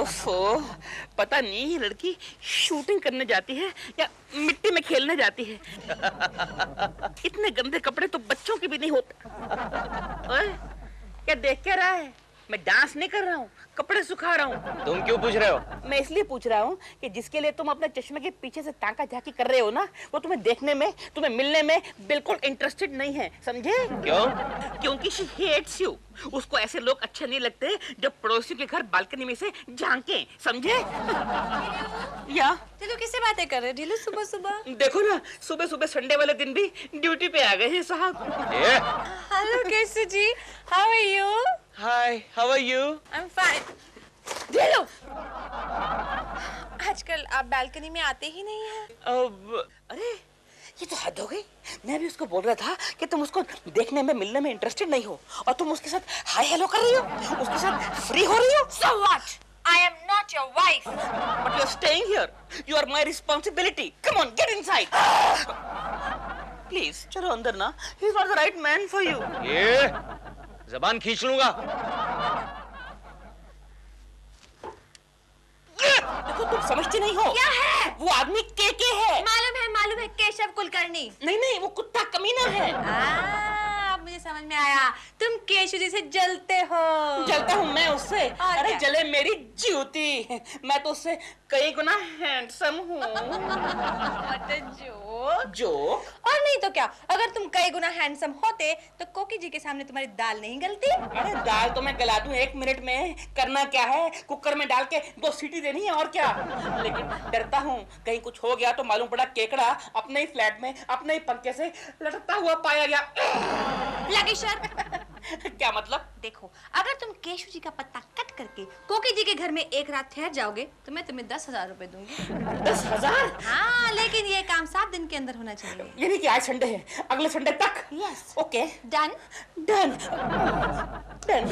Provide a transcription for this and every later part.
ओफो, पता नहीं ये लड़की शूटिंग करने जाती है या मिट्टी में खेलने जाती है। इतने गंदे कपड़े तो बच्चों के भी नहीं होते। ओए, क्या देख क्या रहा है? मैं डांस नहीं कर रहा हूँ, कपड़े सुखा रहा हूँ। तुम क्यों पूछ रहे हो? मैं इसलिए पूछ रहा हूँ कि जिसके लिए तुम अपने चश्मे के पीछे से ताका झाकी कर रहे हो ना, वो तुम्हें देखने में, तुम्हें मिलने में बिल्कुल इंटरेस्टेड नहीं है, समझे? क्यों? क्योंकि she hates you। उसको ऐसे लोग अच्छे नहीं लगते जो पड़ोसियों के घर बालकनी में से झांके, समझे? या ढीलू किससे बातें कर रहे हो ढीलू सुबह सुबह? देखो ना, सुबह सुबह संडे वाले दिन भी ड्यूटी पे आ गए हैं साहब। Hello Keshu ji, how are you? Hi, how are you? I am fine. Dhilu, आजकल आप बालकनी में आते ही नहीं हैं। अब अरे ये तो हद हो गई। मैं भी उसको बोल रहा था कि तुम उसको देखने में, मिलने में इंटरेस्टेड नहीं हो और तुम उसके साथ हाय हेलो कर रही हो, उसके साथ फ्री हो रही हो। So what? I am not your wife. But you're staying here. You are my responsibility. Come on, get inside. Please, चलो अंदर ना। He's not the right man for you. ये जबान खींच लूंगा। देखो तुम समझती नहीं हो। क्या है? वो आदमी के है। मालूम है केशव कुलकर्णी। नहीं, वो कुत्ता कमीना है। अब मुझे समझ में आया, तुम केशु जी से जलते हो। जलता हूँ मैं उससे? और अरे क्या? जले मेरी जूती। मैं तो उससे कई गुना हैंडसम हूँ। जो और नहीं तो क्या, अगर तुम कई गुना हैंडसम होते तो कोकी जी के सामने तुम्हारी दाल नहीं गलती। अरे दाल तो मैं गला दूं 1 मिनट में। करना क्या है, कुकर में डाल के 2 सीटी देनी है और क्या। लेकिन डरता हूँ कहीं कुछ हो गया तो मालूम पड़ा केकड़ा अपने ही फ्लैट में अपने ही पंखे से लटकता हुआ पाया गया। लगी शर्त। क्या मतलब? देखो, अगर तुम केशु जी का पत्ता कट करके कोकी जी के घर में एक रात ठहर जाओगे तो मैं तुम्हें 10,000 रुपए दूंगी। 10,000? हाँ, लेकिन ये काम 7 दिन के अंदर होना चाहिए। यानी कि आज संडे है, अगले संडे तक? Yes. Okay, done. Done done.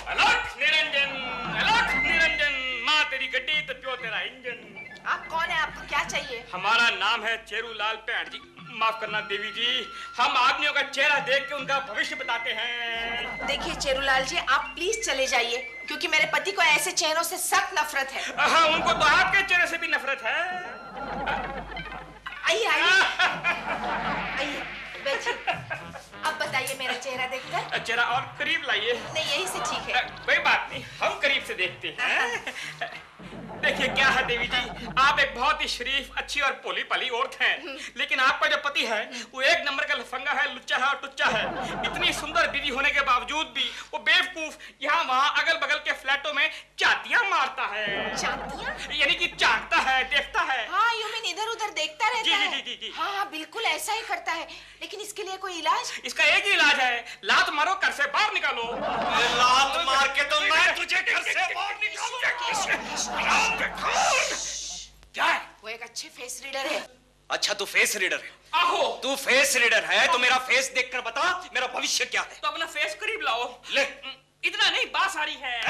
अलख निरंजन, माँ तेरी गड्डी तो प्यो तेरा इंजन। आप कौन है? आपको क्या चाहिए? हमारा नाम है चेरूलाल पैंट जी। माफ करना देवी जी, हम आदमियों का चेहरा देख के उनका भविष्य बताते हैं। देखिए चेरूलाल जी, आप प्लीज चले जाइए क्योंकि मेरे पति को ऐसे चेहरों से सख्त नफरत है। हाँ, उनको तो आपके चेहरे से भी नफरत है। आइए आइए आइए, बैठिए। अब बताइए मेरा चेहरा देखकर। चेहरा और करीब लाइए। नहीं, यही से ठीक है। कोई बात नहीं, हम करीब से देखते हैं। देखिए क्या है देवी जी, आप एक बहुत ही शरीफ, अच्छी और भोली भाली औरत हैं, लेकिन आपका जो पति है वो 1 नंबर का लफंगा है, लुच्चा है और टुच्चा है। इतनी सुंदर बीवी होने के बावजूद भी वो बेवकूफ यहाँ वहाँ अगल बगल के फ्लैटों में चातियां मारता है। चातियां? यानी कि झांकता है, देखता है। हाँ, यू मीन इधर उधर देखता रहता जी, है। जी, जी, जी। हाँ, बिल्कुल ऐसा ही करता है, लेकिन इसके लिए कोई इलाज? इसका एक ही इलाज है, लात मारो, घर से बाहर निकालो। लात मार के तो मैं तुझे घर से बाहर क्या है? वो एक अच्छे फेस रीडर है। अच्छा, तू फेस रीडर है? आहो, तू फेस रीडर है तो मेरा फेस देखकर बता मेरा भविष्य क्या है। तो अपना फेस करीब लाओ। ले। इतना नहीं, बात सारी है।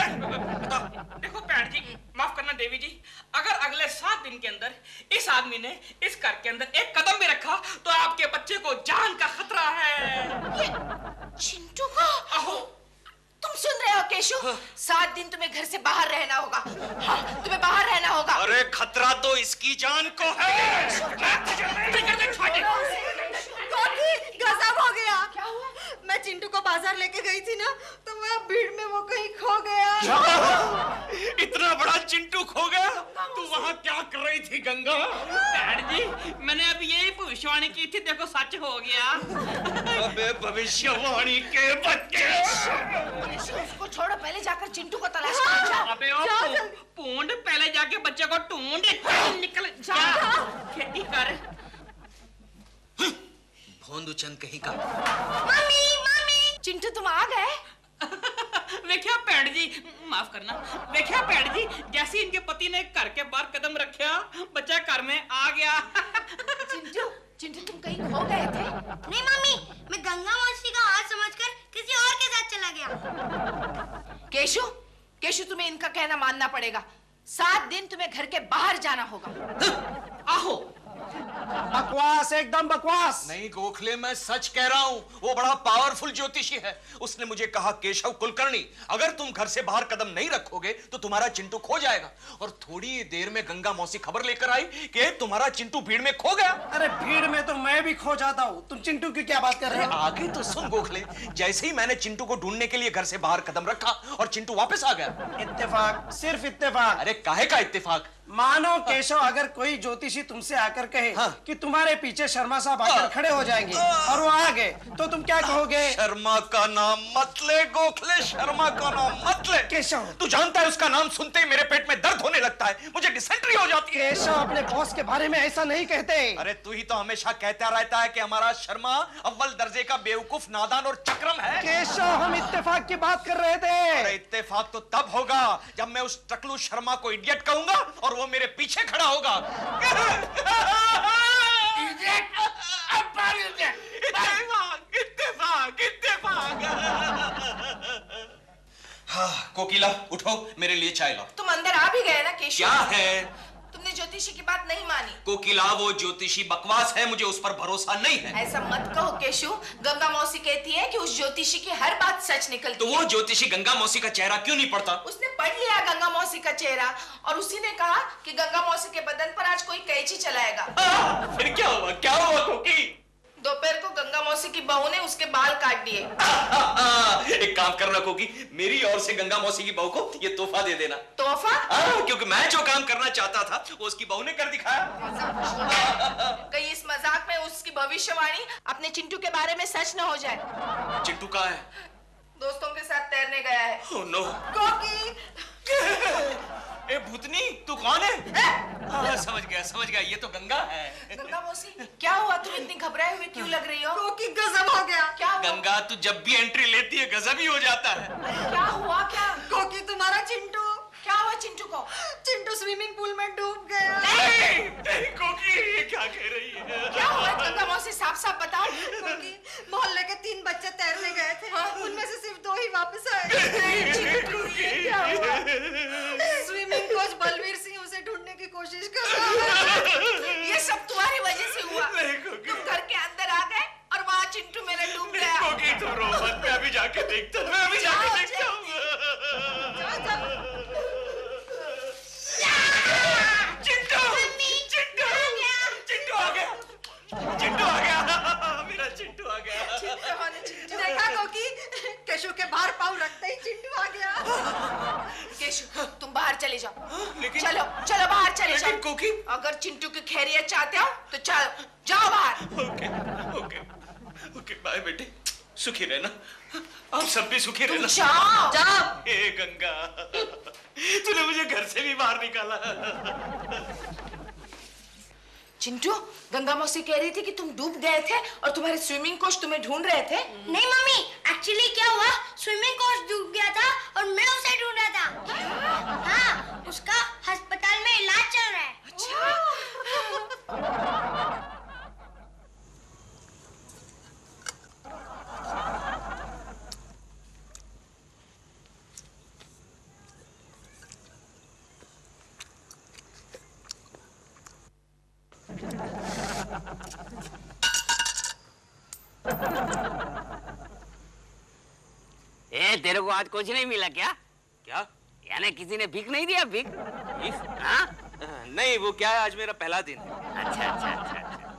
देखो पैंट जी, माफ करना देवी जी, अगर अगले 7 दिन के अंदर इस आदमी ने इस घर के अंदर एक कदम भी रखा तो आपके बच्चे को जान का खतरा है। ये चिंटू को? आहो, तुम सुन रहे हो केशु? 7 दिन तुम्हें घर से बाहर रहना होगा। हाँ, तुम्हें बाहर रहना होगा। अरे खतरा तो इसकी जान को है। गजब हो गया। क्या हुआ? मैं चिंटू को बाजार लेके गई थी ना, तो मैं भीड़ में वो कहीं खो गया। इतना बड़ा चिंटू खो गया? तू वहाँ क्या कर रही थी गंगा? पैंट जी, मैंने अभी यही भविष्यवाणी की थी, देखो सच हो गया। अबे भविष्यवाणी के बच्चे। उसको छोड़ो, पहले जाकर चिंटू को तलाश करो। जाओ। अबे ओ पूंड, पहले जाके बच्चे को ढूंढ। निकल जा, खेती कर। भोंदू चंद कहीं का। मम्मी, मम्मी, चिंटू तुम आ गए? देखिया पैंट जी, माफ करना, देखिया पैंट जी, जैसे इनके पति ने घर के बाहर कदम रखा, बच्चा घर में आ गया। चिंटू तुम कहीं खो गए थे? नहीं मम्मी, मैं गंगा मौसी का हाथ समझकर किसी और के साथ चला गया। केशु, केशु तुम्हें इनका कहना मानना पड़ेगा। 7 दिन तुम्हें घर के बाहर जाना होगा। आहो, बकवास, एकदम बकवास। नहीं गोखले, मैं सच कह रहा हूँ। वो बड़ा पावरफुल ज्योतिषी है। उसने मुझे कहा, केशव कुलकर्णी, अगर तुम घर से बाहर कदम नहीं रखोगे तो तुम्हारा चिंटू खो जाएगा। और थोड़ी देर में गंगा मौसी खबर लेकर आई कि तुम्हारा चिंटू भीड़ में खो गया। अरे भीड़ में तो मैं भी खो जाता हूँ, तुम चिंटू की क्या बात कर रहे हो? आगे तो सुन गोखले, जैसे ही मैंने चिंटू को ढूंढने के लिए घर से बाहर कदम रखा और चिंटू वापस आ गया। इत्तेफाक, सिर्फ इत्तेफाक। अरे काहे का इत्तेफाक? मानो केशव, अगर कोई ज्योतिषी तुमसे आकर कहे कि तुम्हारे पीछे शर्मा साहब आकर खड़े हो जाएंगे और वो आ गए, तो तुम क्या कहोगे? शर्मा का नाम मत ले गोखले, शर्मा का नाम मत ले। केशव, तू जानता है उसका नाम सुनते ही मेरे पेट में दर्द होने लगता है, मुझे डिसेंट्री हो जाती है। केशव, अपने बॉस के बारे में ऐसा नहीं कहते। अरे तू ही तो हमेशा कहता रहता है कि हमारा शर्मा अव्वल दर्जे का बेवकूफ, नादान और चक्रम है। केशव, हम इत्तेफाक की बात कर रहे थे। अरे इत्तेफाक तो तब होगा जब मैं उस टकलू शर्मा को इडियट कहूंगा और वो मेरे पीछे खड़ा होगा। इत्तेफाक, इत्तेफाक। हाँ, कोकिला उठो, मेरे लिए चाय लाओ। तुम अंदर आ भी गए ना केशव? क्या है? तुमने ज्योतिषी की बात नहीं मानी। कोकिला, वो ज्योतिषी बकवास है, मुझे उस पर भरोसा नहीं है। ऐसा मत कहो केशव, गंगा मौसी कहती है कि उस ज्योतिषी की हर बात सच निकलती तो है। वो ज्योतिषी गंगा मौसी का चेहरा क्यों नहीं पड़ता? उसने पढ़ लिया गंगा मौसी का चेहरा और उसी ने कहा कि गंगा मौसी के बदन पर आज कोई कैंची चलाएगा। फिर क्या हुआ? क्या हुआ कोकी? दोपहर को गंगा मौसी की बहू ने उसके बाल काट दिए। एक काम करना कोकी, मेरी ओर से गंगा मौसी की बहू को ये तोहफा दे देना। तोहफा? क्योंकि मैं जो काम करना चाहता था वो उसकी बहू ने कर दिखाया। कहीं इस मजाक में उसकी भविष्यवाणी अपने चिंटू के बारे में सच न हो जाए। चिंटू कहाँ है? दोस्तों के साथ तैरने गया है। Oh, no. कोकी! ए भूतनी, तू कौन है? समझ गया, ये तो गंगा है। गंगा मौसी, क्या हुआ? तुम इतनी घबराए हुए क्यों लग रही हो? कोकी गजब हो गया। क्या हुआ? गंगा, तू जब भी एंट्री लेती है गजब ही हो जाता है। क्या हुआ? क्या कोकी, तुम्हारा चिंटू। क्या हुआ चिंटू को? चिंटू स्विमिंग पूल में डूब गया। नहीं कोकी, ये क्या कह रही है? क्या हुआ गंगा मौसी? साफ साफ बताओ। कोकी, मोहल्ले के 3 बच्चे तैरने गए थे, उनमें से सिर्फ 2 ही वापस आए। चिंटू, ये क्या हुआ? स्विमिंग कोच बलवीर सिंह उसे ढूंढने की कोशिश कर रहा है। ये सब तुम्हारी वजह से हुआ। नहीं कोकी। तुम घर के अंदर आ गए और वहाँ चिंटू मेरा डूब गया। कोकी, तुम रो मत, मैं अभी जाके देखता हूँ। चिंटू आ गया, मेरा चिंटू आ गया। देखा कोकी, केशव के बाहर पाँव रखते ही चिंटू आ गया। केशव, तुम बाहर चले जाओ। लेकिन चलो बाहर चले जाओ। लेकिन कोकी, अगर चिंटू की खैरियत चाहते हो तो चलो, जाओ बाहर। ओके बाय बेटे, सुखी रहना, आप सब भी सुखी रहना। जाओ। हे गंगा, तूने मुझे घर से भी बाहर निकाला। चिंटू, गंगा मौसी कह रही थी कि तुम डूब गए थे और तुम्हारे स्विमिंग कोच तुम्हें ढूंढ रहे थे। नहीं मम्मी, एक्चुअली क्या हुआ, स्विमिंग कोच डूब गया था और मैं उसे ढूंढ रहा था। हाँ, उसका अस्पताल में इलाज चल रहा है। अच्छा। तेरे को आज कुछ नहीं मिला क्या? क्या? यानी किसी ने भीख नहीं दिया? भीख? हाँ? नहीं, वो क्या है, आज मेरा पहला दिन। अच्छा।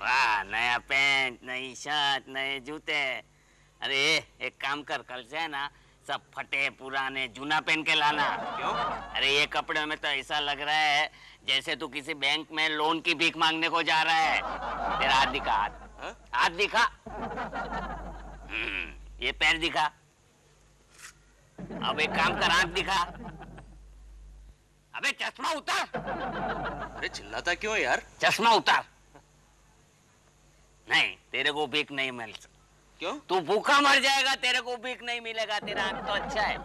वाह, नया पैंट, नई शर्ट, नए जूते। अरे एक काम कर, कल से है ना सब फटे पुराने जूना पहन के लाना। क्यों? अरे ये कपड़े में तो ऐसा लग रहा है जैसे तू किसी बैंक में लोन की भीख मांगने को जा रहा है। तेरा हाथ दिखा, हाथ दिखा। ये पैर दिखा। अब एक काम कर, आंख दिखा। अबे चश्मा उतार। अरे चिल्लाता क्यों यार? चश्मा उतार। नहीं, तेरे को भीख नहीं मिल सकती। क्यों? तू भूखा मर जाएगा, तेरे को भीख नहीं मिलेगा। तेरा आंख तो अच्छा है।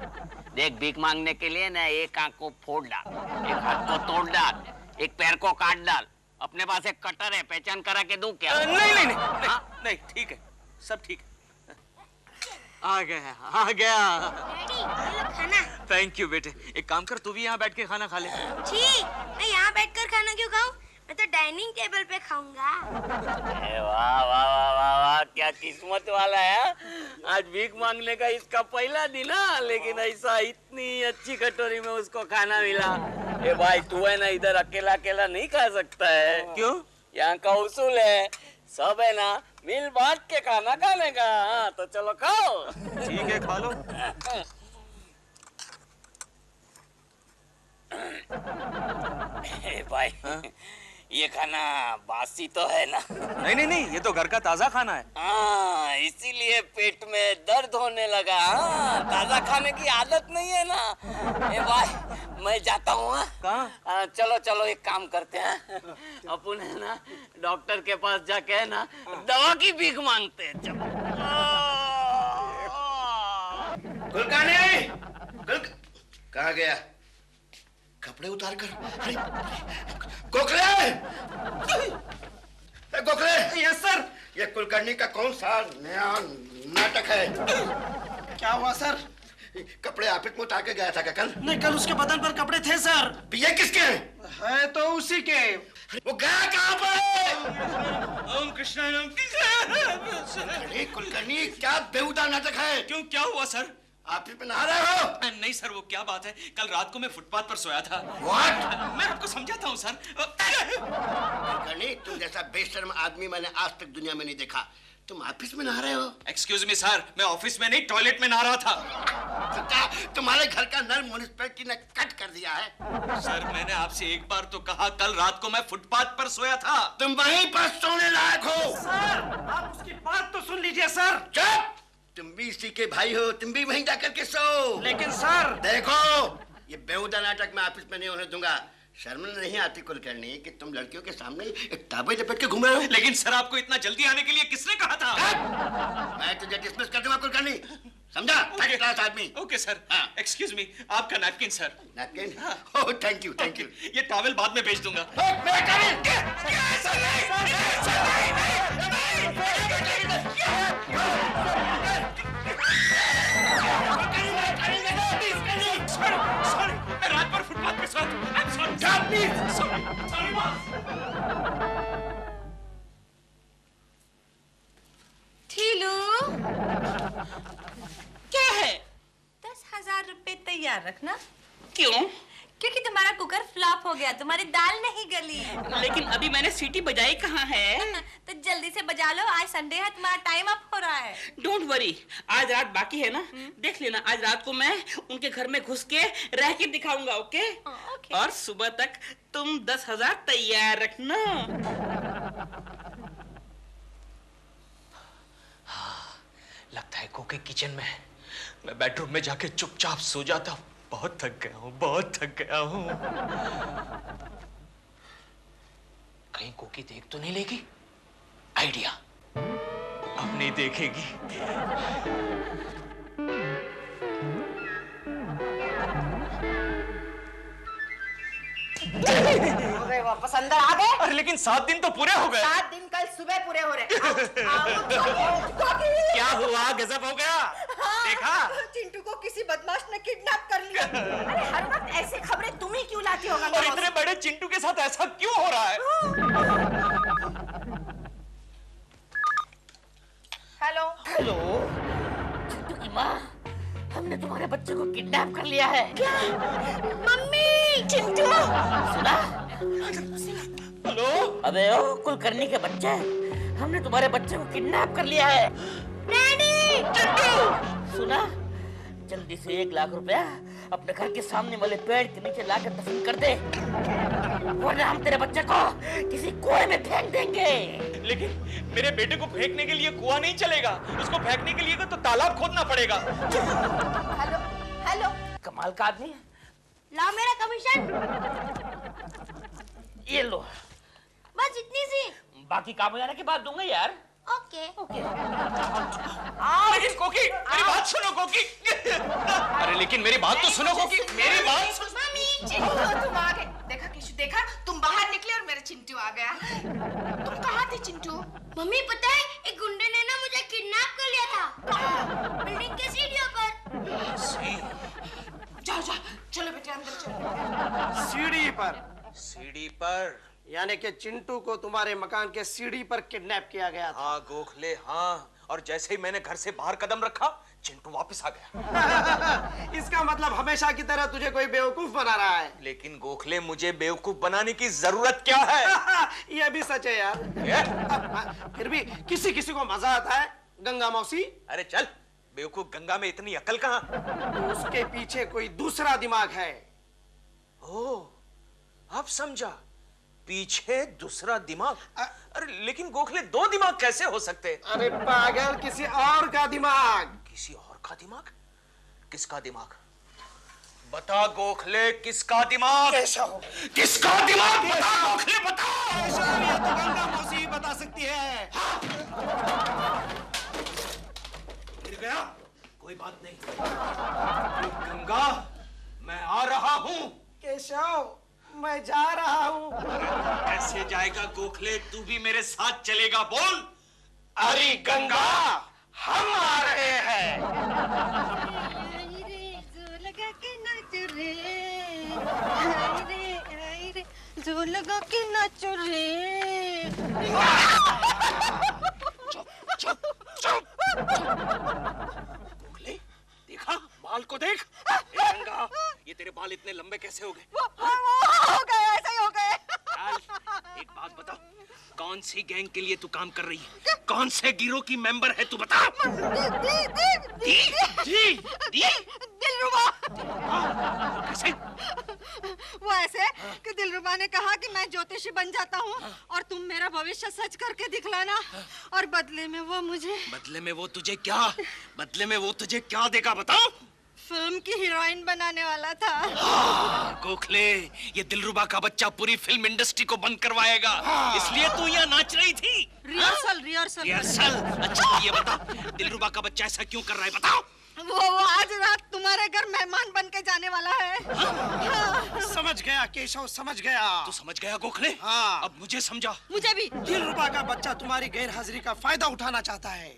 देख, भीख मांगने के लिए ना एक आंख को फोड़ डाल, एक हाथ को तोड़ डाल, एक पैर को काट डाल। अपने पास एक कटर है, पहचान करा के दूं क्या? नहीं, ठीक है, सब ठीक है। आ गया। डैडी, ये लो खाना। थैंक यू बेटे। एक काम कर, तू भी यहाँ बैठ के खाना खा ले। छी, मैं यहाँ बैठकर खाना क्यों खाऊं? मैं तो डाइनिंग टेबल पे खाऊंगा। वाह वाह वाह वाह वाह, क्या किस्मत वाला है। आज भीख मांगने का इसका पहला दिन है, लेकिन ऐसा इतनी अच्छी कटोरी में उसको खाना मिला। ए भाई तू है ना, इधर अकेला अकेला नहीं खा सकता है। क्यों? यहाँ का उसूल है, सब है ना मिल बांट के खाना खाने का। हाँ तो चलो खाओ। ठीक है, खा लो। भाई ये खाना बासी तो है ना? नहीं नहीं नहीं, ये तो घर का ताजा खाना है। हाँ, इसीलिए पेट में दर्द होने लगा। हाँ, ताजा खाने की आदत नहीं है ना। ए भाई मैं जाता हूँ। कहाँ? चलो चलो एक काम करते हैं, अपन है ना डॉक्टर के पास जाके है ना दवा की भीख मांगते हैं। चलो। कहाँ गया? कपड़े उतार कर। अरे गोखले! गोखले! Yes sir. ये कुलकर्णी का कौन सा नया नाटक है? क्या हुआ सर? कपड़े ऑफिस में उतार के गया था क्या कल? नहीं, कल उसके बदन पर कपड़े थे सर। ये किसके हैं? है तो उसी के। वो गया कहाँ पर? ओम कृष्णा ओम कृष्णा। अरे कुलकर्णी, क्या बेहुदा नाटक है? क्यों, क्या हुआ सर? ऑफिस में नहा रहे हो? नहीं सर, वो क्या बात है, कल रात को मैं फुटपाथ पर सोया था। What? मैं आपको समझाता हूँ सर। कुलकर्णी, तुम जैसा बेशर्म आदमी मैंने आज तक दुनिया में नहीं देखा। तुम ऑफिस में नहा रहे हो? एक्सक्यूज मी सर, मैं ऑफिस में नहीं टॉयलेट में नहा रहा था। तो क्या तुम्हारे घर का नल म्युनिसिपैलिटी ने कट कर दिया है? सर मैंने आपसे एक बार तो कहा, कल रात को मैं फुटपाथ पर सोया था। तुम वहीं पर सोने लायक हो। सर आप उसकी बात तो सुन लीजिए सर। चुप! तुम भी इसी के भाई हो, तुम भी वहीं जाकर के सो। लेकिन सर देखो, ये बेहुदा नाटक मैं ऑफिस में नहीं होने दूंगा। शर्म नहीं आती कुलकर्णी कि तुम लड़कियों के सामने एक ताबे लपेट के घूम रहे हो? लेकिन सर आपको इतना जल्दी आने के लिए किसने कहा था? मैं तुझे डिसमिस कर दूंगा कुलकर्णी, समझा? थर्ड क्लास आदमी। Okay sir. एक्सक्यूज मी, आपका napkin sir. Napkin? Oh thank you thank you. ये टॉवेल बाद में भेज दूंगा। मैं रात भर फुटपाथ पे सोया था। I'm sorry, boss। ठीलू, क्या है? 10,000 रुपए तैयार रखना। क्यों? क्योंकि तुम्हारा कुकर फ्लॉप हो गया, तुम्हारी दाल नहीं गली। लेकिन अभी मैंने सीटी बजाई कहाँ है? तो जल्दी से बजा लो, आज संडे है, तुम्हारा टाइम अप हो रहा है। डोंट वरी, आज रात बाकी है ना, देख लेना। आज रात को मैं उनके घर में घुस के रह के दिखाऊंगा, ओके? ओके। और सुबह तक तुम 10,000 तैयार रखना। लगता है कोके किचन में है। मैं बेडरूम में जाके चुपचाप सो जाता हूँ। बहुत थक गया हूँ, बहुत थक गया हूँ। कहीं कोकी देख तो नहीं लेगी? आइडिया, अब नहीं देखेगी। वापस अंदर आ गए? अरे लेकिन 7 दिन तो पूरे हो गए। 7 दिन कल सुबह पूरे हो रहे। क्या हुआ? गजब हो गया। देखा? चिंटू को किसी बदमाश ने किडनैप कर लिया। अरे हर वक्त ऐसी खबरें तुम ही क्यों लाती हो? और इतने बड़े चिंटू के साथ ऐसा क्यों हो रहा है? हेलो हेलो, चिंटू की माँ, हमने तुम्हारे बच्चे को किडनैप कर लिया है। क्या? मम्मी! चिंटू, सुना? हेलो, अबे ओ कुलकर्णी के बच्चे, हमने तुम्हारे बच्चे को किडनैप कर लिया है। डैडी! चिंटू, सुना? जल्दी से 1 लाख रुपया अपने घर के सामने वाले पेड़ के नीचे लाकर दफन कर दे, वरना हम तेरे बच्चे को किसी कुएं में फेंक देंगे। लेकिन मेरे बेटे को फेंकने के लिए कुआं नहीं चलेगा, उसको फेंकने के लिए तो तालाब खोदना पड़ेगा। हेलो हेलो, कमाल का आदमी है। लाओ मेरा कमीशन। ये लो, बस इतनी सी। बाकी काम हो जाने के बाद दूंगा यार। ओके। लेकिन कोकी, मेरी बात सुनो कोकी। अरे लेकिन मेरी बात तो सुनो कोकी, मेरी बात सुनो। मम्मी, चिंटू तुम आ गए। देखा केशु, देखा? तुम बाहर निकले और मेरा चिंटू आ गया। तुम कहाँ थे चिंटू? मम्मी पता है, एक गुंडे ने ना मुझे किडनैप कर लिया था। बिल्डिंग के सीढ़ियों पर। जाओ जाओ, चलो बेटे अंदर चलो। सीढ़ी पर। सीढ़ी पर? यानी कि चिंटू को तुम्हारे मकान के सीढ़ी पर किडनैप किया गया था। हाँ गोखले हाँ, और जैसे ही मैंने घर से बाहर कदम रखा चिंटू वापस आ गया। इसका मतलब हमेशा की तरह तुझे कोई बेवकूफ बना रहा है। लेकिन गोखले मुझे बेवकूफ बनाने की जरूरत क्या है? यह भी सच है यार। फिर भी किसी किसी को मजा आता है। गंगा मौसी, अरे चल, बेवकूफ गंगा में इतनी अकल कहाँ? तो उसके पीछे कोई दूसरा दिमाग है। ओह, अब समझा, पीछे दूसरा दिमाग। अरे लेकिन गोखले दो दिमाग कैसे हो सकते? अरे पागल, किसी और का दिमाग। किसी और का दिमाग? किसका दिमाग? बता गोखले, किसका दिमाग? केशव। किसका दिमाग? बता गोखले, बता। केशव, ये तो गंगा मौसी बता सकती है। गिर गया? कोई बात नहीं। गंगा, मैं आ रहा हूं। केशव, मैं जा रहा हूं। कैसे जाएगा गोखले? तू भी मेरे साथ चलेगा? बोल। अरे गंगा, हम आ रहे हैं। जो लगा के नाच रे। चुप चुप चुप। गोखले, देखा? बाल को देख। गंगा, ये तेरे बाल इतने लंबे कैसे हो गए? हो गए, ऐसा ही हो गए। एक बात बता, कौन सी गैंग के लिए तू काम कर रही है? कौन से गिरोह की मेंबर है तू? बता। दिलरुबा। कैसे? वो ऐसे कि दिलरुबा ने कहा कि मैं ज्योतिषी बन जाता हूँ और तुम मेरा भविष्य सच करके दिखलाना, और बदले में वो मुझे बदले में वो तुझे क्या देगा? बता। फिल्म की हीरोइन बनाने वाला था। गोखले, ये दिलरुबा का बच्चा पूरी फिल्म इंडस्ट्री को बंद करवाएगा। इसलिए तू यहाँ नाच रही थी? रिहर्सल। अच्छा ये बता, दिलरुबा का बच्चा ऐसा क्यों कर रहा है? बताओ। वो आज रात तुम्हारे घर मेहमान बन के जाने वाला है। समझ गया केशव, समझ गया। तू समझ गया गोखले? हाँ। अब मुझे समझा। मुझे भी। दिलरुबा का बच्चा तुम्हारी गैर हाजिरी का फायदा उठाना चाहता है।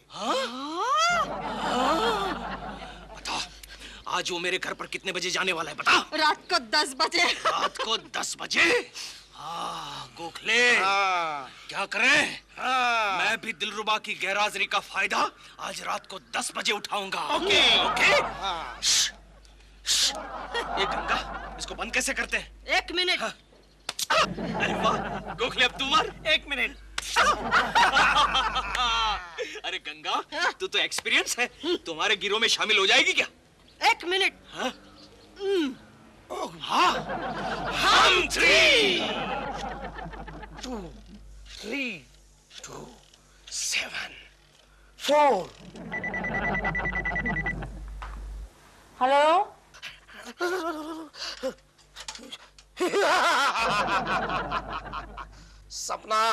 बता, आज वो मेरे घर पर कितने बजे जाने वाला है? बता। रात को 10 बजे। रात को 10 बजे? गोखले, क्या करें? मैं भी दिलरुबा की गैरहाजिरी का फायदा आज रात को 10 बजे उठाऊंगा। ओके। ये गंगा, इसको बंद कैसे करते हैं? 1 मिनट। अरे वाह गोखले, अब तू मार। 1 मिनट। अरे गंगा, तू तो एक्सपीरियंस है, तुम्हारे गिरोह में शामिल हो जाएगी क्या? 1 मिनट। हाँ, हम 3 2 3 2 7 4। हेलो, सपना,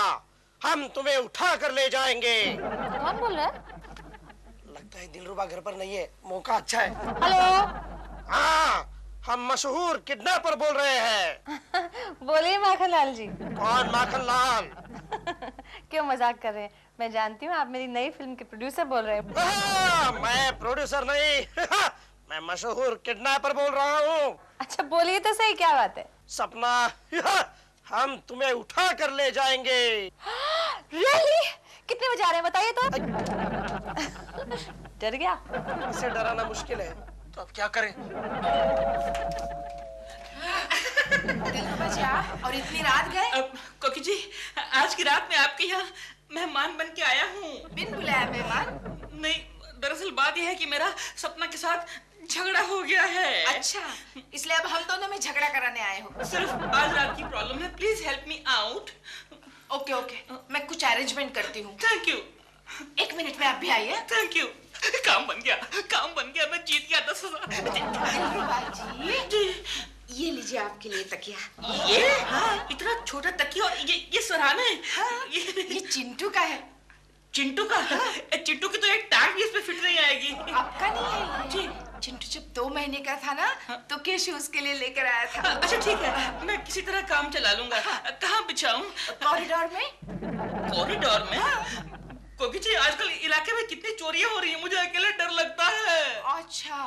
हम तुम्हें उठा कर ले जाएंगे। कौन बोल रहा है? लगता है दिलरुबा घर पर नहीं है, मौका अच्छा है। हेलो। हाँ, हम मशहूर किडनैपर बोल रहे हैं। बोलिए माखनलाल जी। कौन माखनलाल? क्यों मजाक कर रहे हैं? मैं जानती हूँ आप मेरी नई फिल्म के प्रोड्यूसर बोल रहे हैं। मैं प्रोड्यूसर नहीं, मैं मशहूर किडनैपर बोल रहा हूँ। अच्छा बोलिए तो सही, क्या बात है? सपना, हम तुम्हें उठा कर ले जाएंगे। रियली? कितने बजे आ रहे हैं बताइए तो। डर गया? इसे डराना मुश्किल है, तो अब क्या करें? दिलरुबा जी, आप और इतनी रात गए? कोकी जी, आज की रात में आपके यहाँ मेहमान बन के आया हूँ। बिन बुलाया मेहमान? नहीं, दरअसल बात यह है कि मेरा सपना के साथ झगड़ा हो गया है। अच्छा, इसलिए अब हम दोनों में झगड़ा कराने आए हो? सिर्फ आज रात की प्रॉब्लम है, please help me out. Okay okay, मैं कुछ अरेंजमेंट करती हूँ। Thank you. 1 मिनट में आप भी आइए। Thank you. काम बन गया, मैं जीत गया 10,000। दिलरुबा जी, ये लीजिए आपके लिए तकिया। ये? हाँ, इतना छोटा तकिया, और ये सराहने। हाँ, ये चिंटू का है। चिंटू का? चिंटू की तो एक टांग भी इस पे फिट नहीं आएगी। आपका नहीं है जी? चिंटू जब 2 महीने का था ना, तो केशव उसके लिए लेकर आया था। अच्छा ठीक है, मैं किसी तरह काम चला लूंगा। कहाँ बिछाऊं? कॉरिडोर में। कॉरिडोर में? कोकी जी, आजकल इलाके में कितनी चोरियां हो रही है, मुझे अकेले डर लगता है। अच्छा,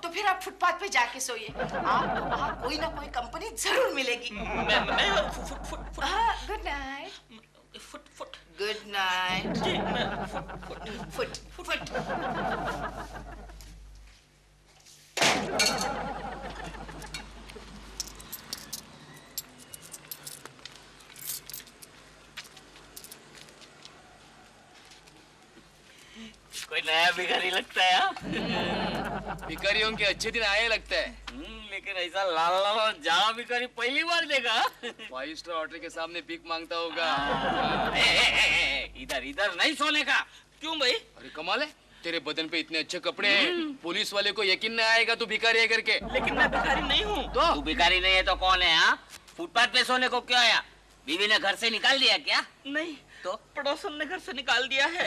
तो फिर आप फुटपाथ पे जाके सोइए। आपको वहाँ कोई ना कोई कंपनी जरूर मिलेगी। मैं फुट गुड नाइट। फुट गुड नाइट। जी, मैं फुट। कोई नया भिखारी लगता है हाँ? भिखारियों के अच्छे दिन आए लगता है। लेकिन ऐसा लाल लाल जावा भिखारी पहली बार देखा। 5 स्टार होटल के सामने भीख मांगता होगा। इधर इधर नहीं सोने का। क्यों भाई? अरे कमाल है, तेरे बदन पे इतने अच्छे कपड़े हैं, पुलिस वाले को यकीन नहीं आएगा तू भिखारी है करके। लेकिन मैं भिखारी नहीं हूँ। तो तू भिखारी नहीं है तो कौन है हाँ? फुटपाथ पे सोने को क्यों आया? बीवी ने घर से निकाल दिया क्या? नहीं, तो पड़ोसन ने घर से निकाल दिया है।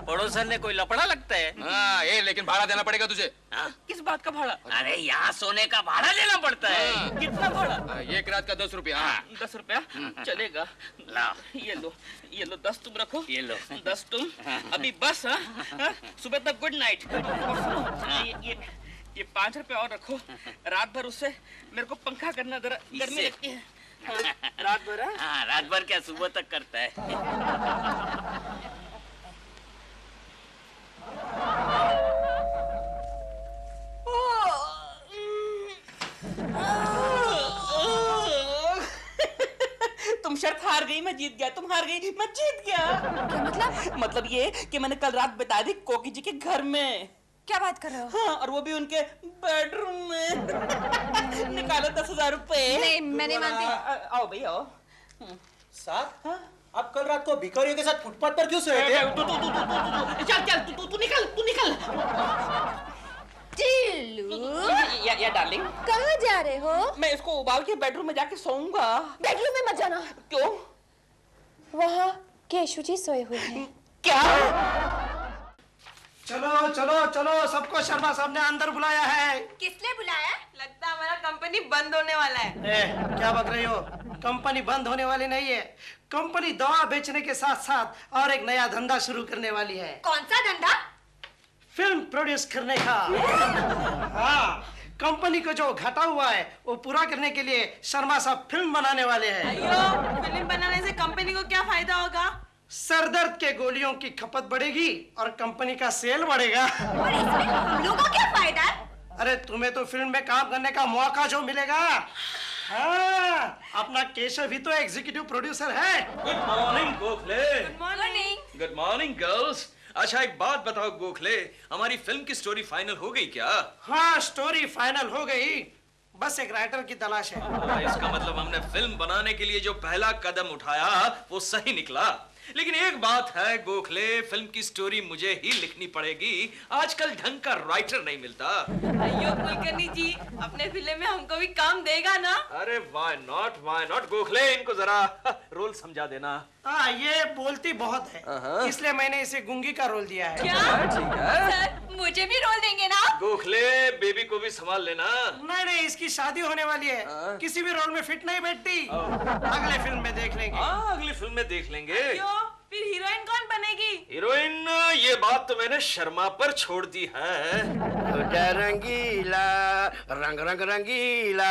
पड़ोसन ने कोई लफड़ा लगता है? हाँ, लेकिन भाड़ा देना पड़ेगा तुझे। किस बात का भाड़ा? अरे यहाँ सोने का भाड़ा देना पड़ता है। कितना भाड़ा? एक रात का 10 रुपया। 10 रुपया चलेगा। ला ये लो 10 तुम रखो। ये लो 10 तुम। अभी बस हाँ? सुबह तक गुड नाइट। ये 5 रुपया और रखो। रात भर उससे मेरे को पंखा करना, जरा गर्मी लगती है। हाँ, रात भर। हाँ, रात भर क्या सुबह तक करता है। तुम शर्त हार गई, मैं जीत गया। तुम हार गई, मैं जीत गया। क्या मतलब? मतलब ये कि मैंने कल रात बिता दी कोकी जी के घर में। क्या बात कर रहे हो? हाँ, और वो भी उनके बेडरूम में। निकालो 10,000 रुपए। नहीं, मैं नहीं मानती। आओ भैया आओ। साहब, आप कल रात को भिखारियों के साथ फुटपाथ पर क्यों सोए थे? चल तू निकल। टिल्लू, या डार्लिंग, कहाँ जा रहे हो? मैं इसको उबाल के बेडरूम में जाके सोऊंगा। बेडरूम में मत जाना। क्यों? वहाँ केशु जी सोए हुए हैं। क्या? चलो चलो चलो, सबको शर्मा साहब ने अंदर बुलाया है। किसने बुलाया? लगता है हमारा कंपनी बंद होने वाला है। क्या बक रही हो? कंपनी बंद होने वाली नहीं है। कंपनी दवा बेचने के साथ साथ और एक नया धंधा शुरू करने वाली है। कौन सा धंधा? फिल्म प्रोड्यूस करने का। हाँ, कंपनी को जो घाटा हुआ है वो पूरा करने के लिए शर्मा साहब फिल्म बनाने वाले हैं। अयो, फिल्म बनाने से कंपनी को क्या फायदा होगा? सरदर्द के गोलियों की खपत बढ़ेगी और कंपनी का सेल बढ़ेगा। और इसमें हम लोगों को क्या फायदा? अरे तुम्हें तो फिल्म में काम करने का मौका जो मिलेगा। हाँ, अपना केशव भी तो एग्जीक्यूटिव प्रोड्यूसर है। Good morning Gokhale. Morning. Good morning girls. अच्छा एक बात बताओ गोखले, हमारी फिल्म की स्टोरी फाइनल हो गई क्या? हाँ, स्टोरी फाइनल हो गई, बस एक राइटर की तलाश है। इसका मतलब हमने फिल्म बनाने के लिए जो पहला कदम उठाया वो सही निकला। लेकिन एक बात है गोखले, फिल्म की स्टोरी मुझे ही लिखनी पड़ेगी। आजकल ढंग का राइटर नहीं मिलता। अयो कुलकर्णी जी, अपने फिल्म में हमको भी काम देगा ना? अरे व्हाई नॉट गोखले, इनको जरा रोल समझा देना। हाँ, ये बोलती बहुत है, इसलिए मैंने इसे गुंगी का रोल दिया है। क्या? ठीक है। सर, मुझे भी रोल देंगे ना? गोखले, बेबी को भी संभाल लेना। नहीं, इसकी शादी होने वाली है, किसी भी रोल में फिट नहीं बैठती। अगले फिल्म में देख लेंगे। हाँ, अगली फिल्म में देख लेंगे। फिर हीरोइन कौन बनेगी? हीरोइन, ये बात तो मैंने शर्मा पर छोड़ दी है। रंगीला, रंग रंग रंगीला।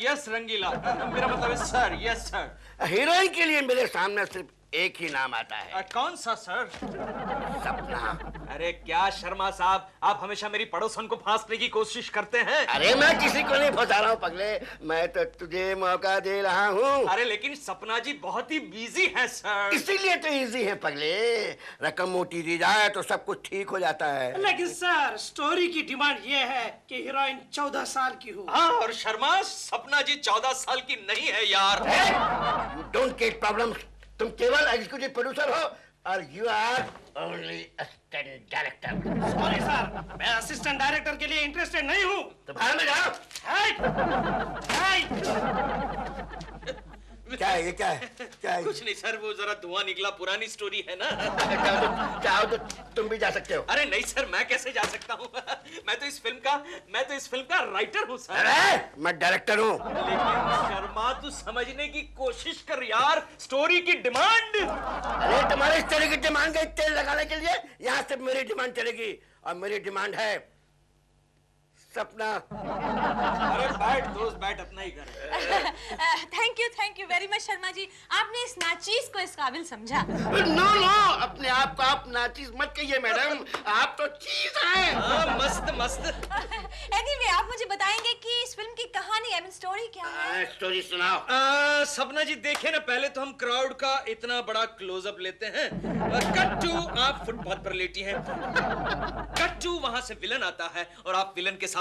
यस रंगीला, मेरा मतलब है सर। Yes sir. हीरोइन के लिए मेरे सामने सिर्फ एक ही नाम आता है। कौन सा सर? सपना। अरे क्या शर्मा साहब, आप हमेशा मेरी पड़ोसन को फांसने की कोशिश करते हैं। अरे मैं किसी को नहीं फंसा रहा हूँ पगले, मैं तो तुझे मौका दे रहा हूँ। अरे लेकिन सपना जी बहुत ही बिजी हैं सर। इसीलिए तो इजी है पगले, रकम मोटी दी जाए तो सब कुछ ठीक हो जाता है। लेकिन सर, स्टोरी की डिमांड ये है कि हीरोइन 14 साल की हो। हाँ, और शर्मा, सपना जी 14 साल की नहीं है यार। You don't get problem. तुम केवल एग्जीक्यूटिव प्रोड्यूसर हो और you are only assistant director. Sorry sir, मैं असिस्टेंट डायरेक्टर के लिए इंटरेस्टेड नहीं हूँ। तो बाहर में जाओ। क्या है ये, क्या है, क्या है? कुछ नहीं सर, वो जरा धुआं निकला, पुरानी स्टोरी है ना। चाहो तो तुम भी जा सकते हो। अरे नहीं सर, मैं कैसे जा सकता हूँ? मैं तो इस फिल्म का राइटर हूँ सर। अरे मैं डायरेक्टर हूँ। लेकिन शर्मा, तू समझने की कोशिश कर यार, स्टोरी की डिमांड। अरे तुम्हारी स्टोरी की डिमांड है तेल लगाने के लिए, यहाँ से मेरी डिमांड चलेगी, और मेरी डिमांड है सपना। अरे बैठ दोस्त, बैठ, अपना ही घर। Thank you very much Sharma ji, आपने इस नाचीज को इस काबिल समझा। नो नो, अपने आप को आप नाचीज मत कहिए मैडम, आप तो चीज हैं। मस्त मस्त। एनीवे, आप मुझे बताएंगे कि इस फिल्म की कहानी, आई मीन स्टोरी क्या है? स्टोरी सुनाओ। सपना जी देखे ना, पहले तो हम क्राउड का इतना बड़ा क्लोजअप लेते हैं। कट टू, आप फुटपाथ पर लेटी हैं। कट टू, वहां से विलन आता है और आप विलन के साथ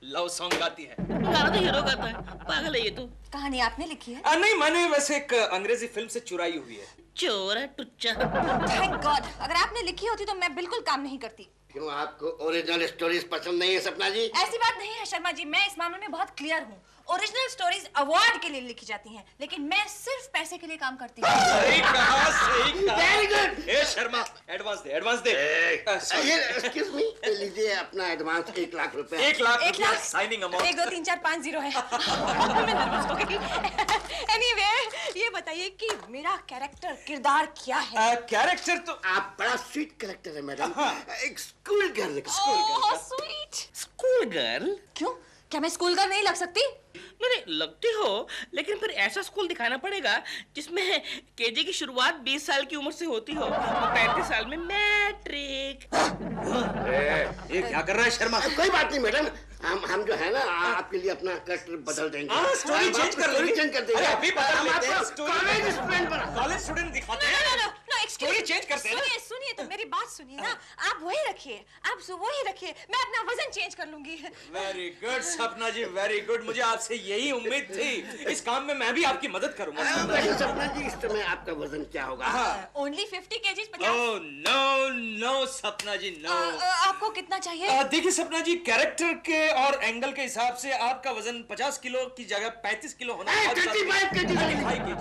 लव सॉन्ग गाती है। गाना तो हीरो गाता है, पागल है ये तो। कहानी आपने लिखी है? नहीं, मैंने वैसे एक अंग्रेजी फिल्म से चुराई हुई है। चोरा टुच्चा। थैंक गॉड, अगर आपने लिखी होती तो मैं बिल्कुल काम नहीं करती। क्यों, आपको ओरिजिनल स्टोरीज पसंद नहीं है सपना जी? ऐसी बात नहीं है शर्मा जी, मैं इस मामले में बहुत क्लियर हूँ। ओरिजिनल स्टोरीज अवार्ड के लिए लिखी जाती हैं, लेकिन मैं सिर्फ पैसे के लिए काम करती हूँ। सही कहा, सही कहा। Very good. ए शर्मा, एडवांस दे, एडवांस दे। एक्सक्यूज मी, लीजिए अपना एडवांस 1 लाख रुपए। 1 लाख 1 लाख साइनिंग अमाउंट। 1 2 3 4 5 0 है। मैं नर्वस हो गई। एनीवे, ये बताइए कि मेरा कैरेक्टर, किरदार क्या है? कैरेक्टर तो आप बड़ा स्वीट कैरेक्टर है मैडम, एक स्कूल गर्ल का। Oh sweet. School girl? क्यों, क्या मैं स्कूल गर्ल नहीं लग सकती? नहीं, लगती हो, लेकिन फिर ऐसा स्कूल दिखाना पड़ेगा जिसमें केजी की शुरुआत 20 साल की उम्र से होती हो और 35 साल में मैट्रिक। ये क्या कर रहा है शर्मा? कोई बात नहीं मैडम, हम जो है ना आपके लिए अपना कैरेक्टर बदल देंगे। स्टोरी चेंज कर लेंगे। चेंज कर देंगे। अभी बदल लेते हैं। कॉलेज स्टूडेंट बना, कॉलेज स्टूडेंट दिखाते हैं। स्टोरी चेंज करते हैं ना। सुनिए सुनिए तो मेरी बात सुनिए ना, आप वही रखिए, आप वही रखिए, मैं अपना वजन चेंज कर लूंगी। वेरी गुड सपना जी, वेरी गुड। मुझे आपसे यही उम्मीद थी। इस काम में मैं भी आपकी मदद करूंगा। वैसे सपना जी, इस समय आपका वजन क्या होगा? Only 50 kg। Oh no no Sapna ji, no. आपको कितना चाहिए? देखिए सपना जी, कैरेक्टर के और एंगल के हिसाब से आपका वजन 50 किलो की जगह 35 किलो होना। 35 kg।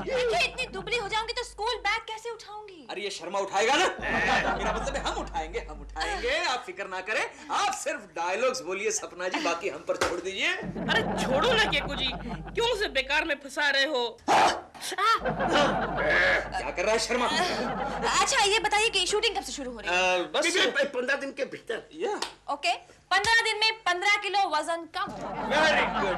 देखिए, इतनी दुबली हो जाऊंगी तो स्कूल बैग कैसे उठाऊंगी? अरे ये शर्मा उठाएगा ना। मेरा मतलब है हम उठाएंगे, हम उठाएंगे, आप फिक्र ना करें। आप सिर्फ डायलॉग्स बोलिए सपना जी, बाकी हम पर छोड़ दीजिए। अरे छोड़ो ना केकू जी, क्यों उसे बेकार में फंसा रहे हो? क्या कर रहा है शर्मा? अच्छा ये बताइए कि शूटिंग कब से शुरू हो रही है? बस 15 दिन के भीतर। ओके, 15 दिन में 15 किलो वजन कम।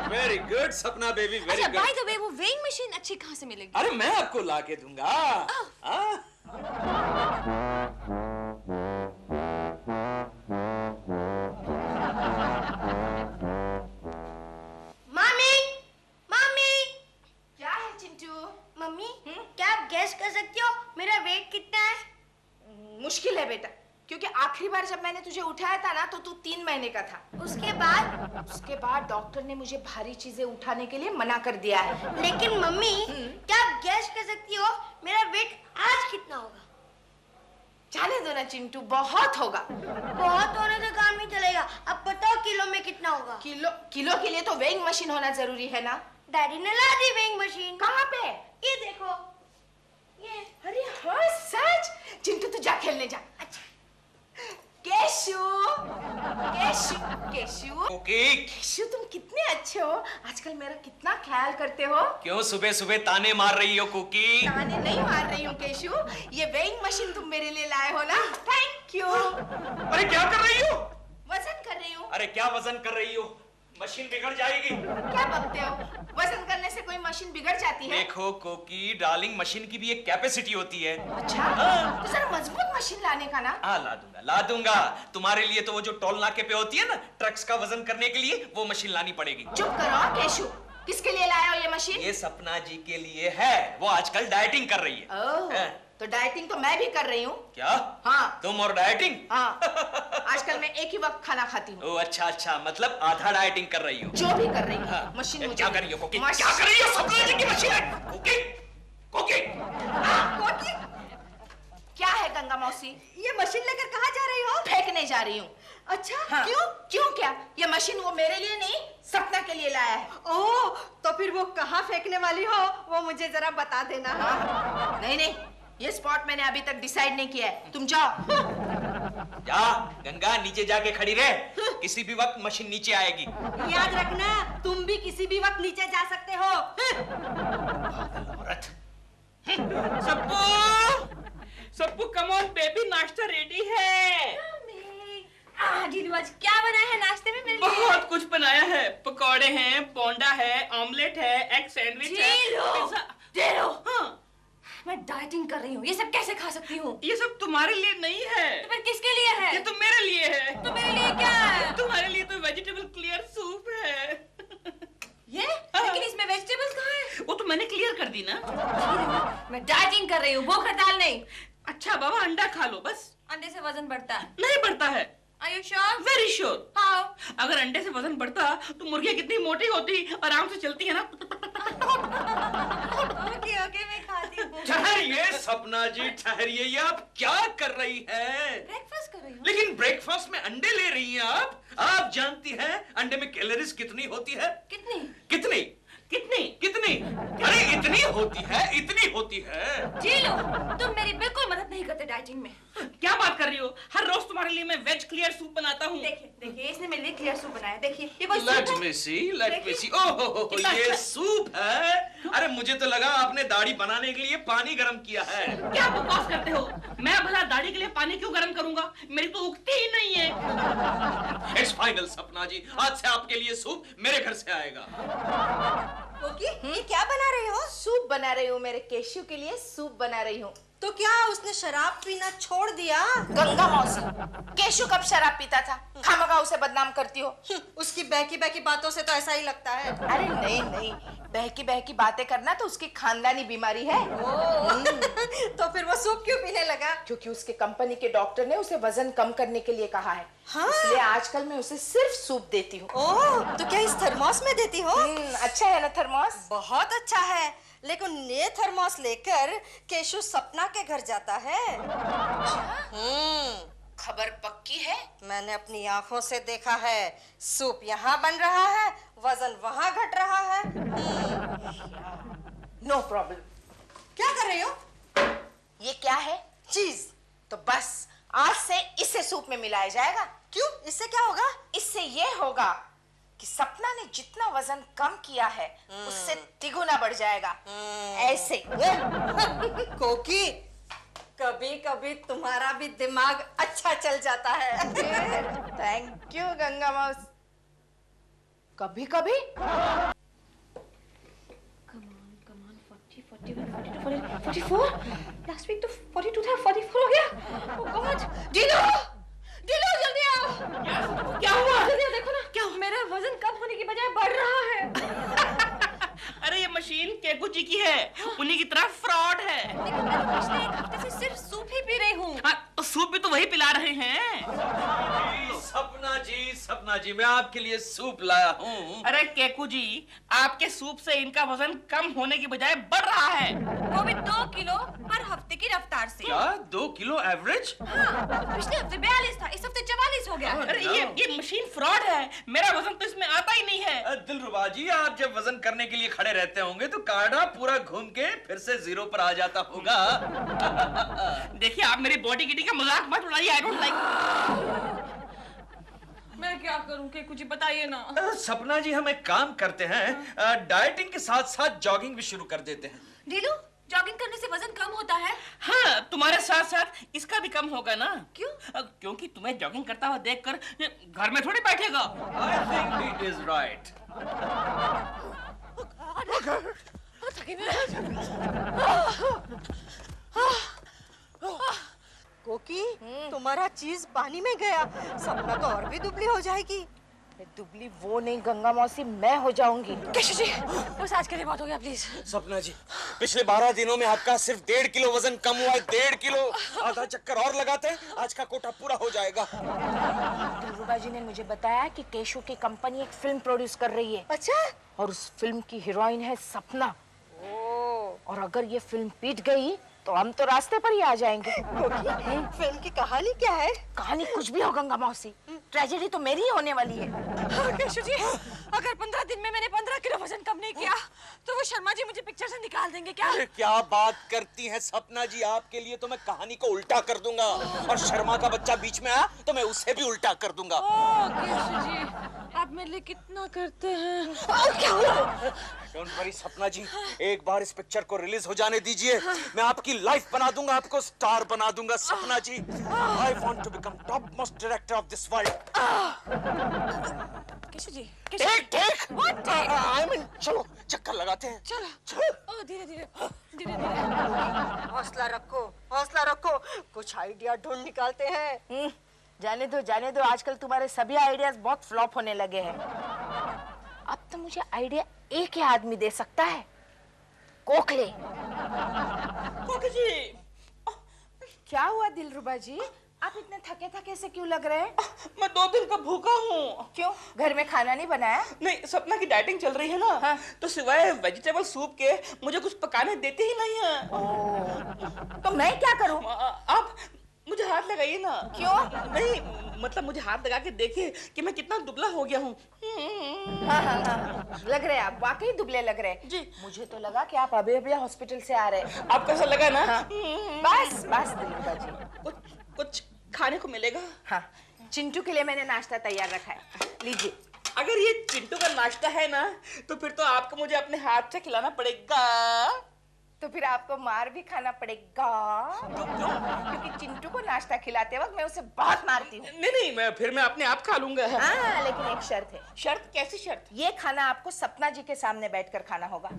वेरी गुड सपना बेबी, वेरी अच्छा, गुड। बाय द वे, वो वेइंग मशीन अच्छी कहाँ से मिलेगी? अरे मैं आपको ला के दूंगा। मम्मी, मम्मी, क्या है चिंटू? मम्मी, क्या आप गैस कर सकती हो मेरा वेट कितना है? मुश्किल है बेटा, क्योंकि आखिरी बार जब मैंने तुझे उठाया था ना तो तू 3 महीने का था। उसके बाद डॉक्टर ने मुझे भारी चीजें उठाने के लिए मना कर दिया है। लेकिन मम्मी, क्या आप गैस कर सकती हो मेरा वेट आज कितना होगा? जाने दो ना चिंटू, बहुत होगा। बहुत होने से काम नहीं चलेगा। अब बताओ किलो में कितना होगा? किलो के लिए तो वेइंग मशीन होना जरूरी है ना। डैडी ने ला दी वेइंग मशीन। कहाँ पे? ये देखो, ये। अरे हाँ सच। चिंटू तू जा खेलने जा। अच्छा। केशु, केशु, केशु, ओके। केशु, तुम कितने अच्छे हो। आजकल मेरा कितना ख्याल करते हो। क्यों सुबह सुबह ताने मार रही हो कुकी? ताने नहीं मार रही हूँ केशु, ये वेइंग मशीन तुम मेरे लिए लाए हो ना, थैंक यू। अरे क्या कर रही हो? वजन कर रही हूँ। अरे क्या वजन कर रही हो? मशीन बिगड़ जाएगी। क्या बकते हो? वजन करने से कोई मशीन बिगड़ जाती है? देखो कोकी डार्लिंग, मशीन की भी एक कैपेसिटी होती है। अच्छा, तो जरा मजबूत मशीन लाने का ना। हाँ ला दूंगा। तुम्हारे लिए तो वो जो टोल नाके पे होती है ना, ट्रक्स का वजन करने के लिए, वो मशीन लानी पड़ेगी। चुप करो केशु, किसके लिए लाया हो ये मशीन? ये सपना जी के लिए है, वो आजकल डाइटिंग कर रही है। ओह, तो डाइटिंग तो मैं भी कर रही हूँ। क्या? हाँ। तुम और डाइटिंग? हाँ, आजकल मैं एक ही वक्त खाना खाती हूँ। ओह अच्छा, मतलब आधा डाइटिंग कर रही हो। जो भी कर रही हूँ। हाँ। मशीन मुझे क्या कर रही हो कोकी? मशीन- क्या कर रही हो? सपना जी की मशीन है। कोकी, कोकी। कोकी? क्या है गंगा मौसी? ये मशीन लेकर कहाँ जा रही हो? फेंकने जा रही हूँ। अच्छा, हाँ। क्यों? क्यों क्या? ये मशीन वो मेरे लिए नहीं, सपना के लिए लाया है। ओह, तो फिर वो कहाँ फेंकने वाली हो वो मुझे जरा बता देना। हाँ। नहीं नहीं, ये स्पॉट मैंने अभी तक डिसाइड नहीं किया है, तुम जाओ। जा गंगा, नीचे जाके खड़ी रहे, किसी भी वक्त मशीन नीचे आएगी। याद रखना, तुम भी किसी भी वक्त नीचे जा सकते हो। औरत। सप्पू, सप्पू कम ऑन बेबी, नाश्ता रेडी है। ढीलू, आज क्या बनाया है नाश्ते में मेरे लिए? बहुत कुछ बनाया है, पकौड़े हैं, पोंडा है, ऑमलेट है, एग सैंडविच है, ढीलू, हाँ। मैं डाइटिंग कर रही हूँ, ये सब कैसे खा सकती हूँ? ये सब तुम्हारे लिए नहीं है। तो फिर किसके लिए है? ये तो मेरे लिए है। तो मेरे लिए क्या है? तुम्हारे लिए तो वेजिटेबल क्लियर सूप है। ये? लेकिन इसमें वेजिटेबल्स कहाँ है? वो तो मैंने क्लियर कर दी ना। मैं डाइटिंग कर रही हूँ, भूख हड़ताल नहीं। अच्छा बाबा, अंडा खा लो बस। अंडे से वजन बढ़ता है। नहीं बढ़ता है। Are you sure? Very sure. How? अगर अंडे से वजन बढ़ता तो मुर्गियाँ कितनी मोटी होती, आराम से चलती है ना। ओके ओके, मैं खाती हूँ। ठहरिए सपना जी, ठहरिए, ये आप क्या कर रही हैं? ब्रेकफास्ट कर रही हूँ। लेकिन ब्रेकफास्ट में अंडे ले रही हैं आप? आप जानती हैं अंडे में कैलोरीज कितनी होती है? कितनी? कितनी? कितनी? कितनी? अरे इतनी होती है, इतनी होती है। जी लो, तुम मेरी बिल्कुल मदद नहीं करते डाइटिंग में। क्या बात कर रही हो? हर रोज तुम्हारे लिए मैं वेज क्लियर सूप बनाता हूँ। देखिए देखिए, इसने मेरे लिए क्लियर सूप बनाया। देखिए, ये कोई सूप लेट है? मी सी, लेट मी सी। ओह, ये सूप है? अरे मुझे तो लगा आपने दाढ़ी बनाने के लिए पानी गर्म किया है। क्या बकवास करते हो? मैं भला दाढ़ी के लिए पानी क्यों गर्म करूंगा? मेरी तो उगती ही नहीं है। इट्स फाइनल सपना जी, आज से आपके लिए सूप मेरे घर से आएगा। ओके, ये क्या बना रही हो? सूप बना रही हूँ, मेरे केशु के लिए सूप बना रही हूँ। तो क्या उसने शराब पीना छोड़ दिया? गंगा मौसी, केशु कब शराब पीता था? खामखा उसे बदनाम करती हो। उसकी बहकी बहकी बातों से तो ऐसा ही लगता है। अरे नहीं नहीं, बहकी बहकी बातें करना तो उसकी खानदानी बीमारी है। तो फिर वो सूप क्यों पीने लगा? क्योंकि उसके कंपनी के डॉक्टर ने उसे वजन कम करने के लिए कहा है। हाँ? इसलिए आजकल मैं उसे सिर्फ सूप देती हूँ। ओह, तो क्या इस थर्मोस में देती हो? अच्छा है ना थर्मोस? बहुत अच्छा है, लेकिन ये थर्मोस लेकर केशु सपना के घर जाता है। खबर पक्की है? मैंने अपनी आंखों से देखा है। सूप यहाँ बन रहा है, वजन वहाँ घट रहा है। No problem. क्या कर रही हो? ये क्या है? चीज। तो बस आज से इसे सूप में मिलाया जाएगा। क्यों? इससे क्या होगा? इससे ये होगा कि सपना ने जितना वजन कम किया है उससे तिगुना बढ़ जाएगा। ऐसे। कोकी, कभी कभी तुम्हारा भी दिमाग अच्छा चल जाता है। थैंक यू गंगा मौसी। कभी कभी 44? लास्ट वीक तो 42 था, 44 हो गया। ओह गॉड! डीलू! डीलू जल्दी आओ! क्या हुआ? जल्दी आओ, देखो ना, क्या मेरा वजन कम होने की बजाय बढ़ रहा है। अरे ये मशीन केकू जी की है, उन्हीं की तरह फ्रॉड है। लेकिन मैं तो पिछले एक हफ्ते से सिर्फ सूप ही पी रही हूँ। हाँ, तो सूप भी तो वही पिला रहे हैं। सपना जी, मैं आपके लिए सूप लाया हूँ। अरे केकू जी, आपके सूप से इनका वजन कम होने की बजाय बढ़ रहा है। वो भी 2 किलो हर हफ्ते की रफ्तार से। क्या 2 किलो एवरेज? हाँ, पिछले हफ्ते 42 था, इस हफ्ते 44 हो गया। अरे ये मशीन फ्रॉड है, मेरा वजन तो इसमें आता ही नहीं है। दिलरुबा जी, आप जब वजन करने के लिए खड़े रहते होंगे तो कार्डा पूरा घूम के फिर से 0 पर आ जाता होगा। देखिए, आप मेरी बॉडी गिटी का मजाक मत उड़ाइए। I don't like. मैं क्या करूं कि कुछ बताइए ना। सपना जी, हम एक काम करते हैं, डाइटिंग के साथ साथ जॉगिंग भी शुरू कर देते हैं। डीलू, जॉगिंग करने से वजन कम होता है? हाँ, तुम्हारे साथ साथ इसका भी कम होगा ना। क्यों? क्योंकि तुम्हें जॉगिंग करता हुआ देखकर ये घर में थोड़ी बैठेगा। I think he is right. कोकी, तुम्हारा चीज पानी में गया। सपना तो और भी दुबली हो जाएगी। दुबली वो नहीं गंगा मौसी, मैं हो जाऊंगी। केशु जी, बस आज के लिए बहुत हो गया, प्लीज। सपना जी, पिछले 12 दिनों में आपका सिर्फ 1.5 किलो वजन कम हुआ है। 1.5 किलो। आधा चक्कर और लगाते हैं, आज का कोटा पूरा हो जाएगा। दिलरुबा जी ने मुझे बताया कि केशु की कंपनी एक फिल्म प्रोड्यूस कर रही है। अच्छा? और उस फिल्म की हीरोइन है सपना। और अगर ये फिल्म पीट गई तो हम तो रास्ते पर ही आ जाएंगे। फिल्म की कहानी क्या है? कहानी कुछ भी हो गंगा मौसी, ट्रेजेडी तो मेरी ही होने वाली है। केशव जी, अगर 15 दिन में मैंने 15 किलो वजन कम नहीं किया तो वो शर्मा जी मुझे पिक्चर से निकाल देंगे क्या? अरे क्या बात करती हैं सपना जी, आपके लिए तो मैं कहानी को उल्टा कर दूंगा, और शर्मा का बच्चा बीच में आया तो मैं उसे भी उल्टा कर दूंगा। केशव जी, आप मेरे लिए कितना करते हैं। क्या हुआ? डोंट वरी सपना जी, एक बार इस पिक्चर को रिलीज हो जाने दीजिए, मैं आपकी लाइफ बना दूंगा, आपको स्टार बना दूंगा Sapna ji. I want to become topmost director of this world. Keshav ji, take I mean चलो चक्कर लगाते हैं। चलो। ओ धीरे धीरे धीरे धीरे। हौसला रखो, हौसला रखो, कुछ आइडिया ढूंढ निकालते हैं। जाने दो, आजकल तुम्हारे सभी आइडियाज बहुत फ्लॉप होने लगे हैं। अब तो मुझे आइडिया एक ही आदमी दे सकता है, कोकले। कोकी जी, क्या हुआ दिलरुबा जी, आप इतने थके थके से क्यों लग रहे हैं? मैं 2 दिन का भूखा हूँ। क्यों, घर में खाना नहीं बनाया? नहीं, सपना की डाइटिंग चल रही है ना। हाँ। तो सिवाय वेजिटेबल सूप के मुझे कुछ पकाने देते ही नहीं है। तो मैं क्या करूं? आप मुझे हाथ लगाइए ना। क्यों? नहीं, मतलब मुझे हाथ लगा के देखिए कि मैं कितना दुबला हो गया हूँ। हाँ। लग रहे आप वाकई दुबले लग रहे जी। मुझे तो लगा कि आप अभी अभी हॉस्पिटल से आ रहे हैं। आप कैसा लगा ना? हाँ। बस दिलरुबा जी, कुछ खाने को मिलेगा? हाँ, चिंटू के लिए मैंने नाश्ता तैयार रखा है, लीजिए। अगर ये चिंटू का नाश्ता है ना, तो फिर तो आपको मुझे अपने हाथ से खिलाना पड़ेगा। तो फिर आपको मार भी खाना पड़ेगा। क्योंकि चिंटू को नाश्ता खिलाते वक्त मैं उसे बहुत मारती हूँ। नहीं, मैं अपने आप खा लूंगा। हाँ, लेकिन एक शर्त है। शर्त? कैसी शर्त? ये खाना आपको सपना जी के सामने बैठकर खाना होगा।